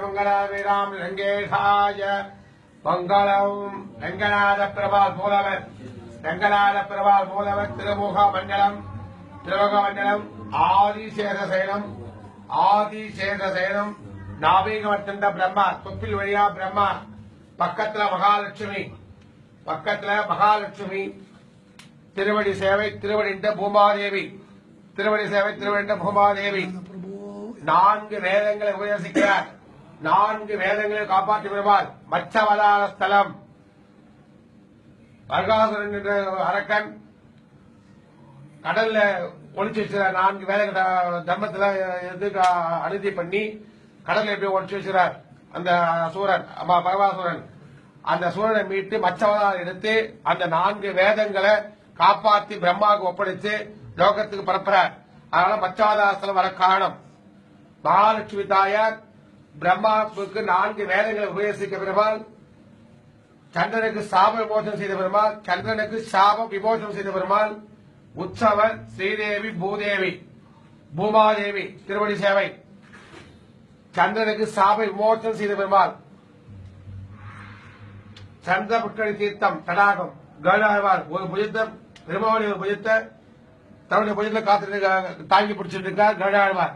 மங்களாம் ரங்கேஷாய மங்களம். ரங்கநாத பிரபால் மூலவர் திருமுக மண்டலம் ஆதிசேஷசேனம் நாபீகமர்த்தண்ட பிரம்மா தொப்பில் வழியா பிரம்மா பக்கத்துல மகாலட்சுமி திருவடி சேவை திருவடிண்ட பூமாதேவி நான்கு வேதங்களை உபதேசிக்கிறார். நான்கு வேதங்களை காப்பாற்றி வருவார். மச்சவதார ஸ்தலம் வர்காசுரன் என்ற அரக்கன் கடல்ல ஒளிச்சு வச்சுறார். நான்கு வேதங்கள் தர்மத்துல அனுதி பண்ணி கடல்ல எப்படி ஒளிச்சு வச்சுறார் அந்த சூரன் பரவாசுரன். அந்த சூரனை மீட்டு மச்சவதாரம் எடுத்து அந்த நான்கு வேதங்களை காப்பாற்றி பிரம்மாவுக்கு ஒப்படைத்து லோகத்துக்கு பரப்புறார். அதனால மச்சவதாரஸ்தலம் வர காரணம். மகாலட்சுமி தாயார் பிரம்மாவுக்கு நான்கு வேதங்களை உபதேசிக்க பெருமாள், சந்திரனுக்கு சாப விமோசனம் செய்த பெருமாள், சந்திரனுக்கு சாப விமோசனம் செய்த பெருமாள், உற்சவர் ஸ்ரீதேவி பூமாதேவி திருவடி சேவை, சந்திரனுக்கு சாப விமோசனம் செய்த பெருமாள், சந்திரபுஷ்கரி தீர்த்தம் தடாகம் கருடாழ்வார் ஒரு புஜத்தை பெருமாவளி ஒரு புஜத்தை தன்னுடைய புஜத்தில் காத்து தாங்கி பிடிச்சிட்டு இருக்கார் கருடாழ்வார்.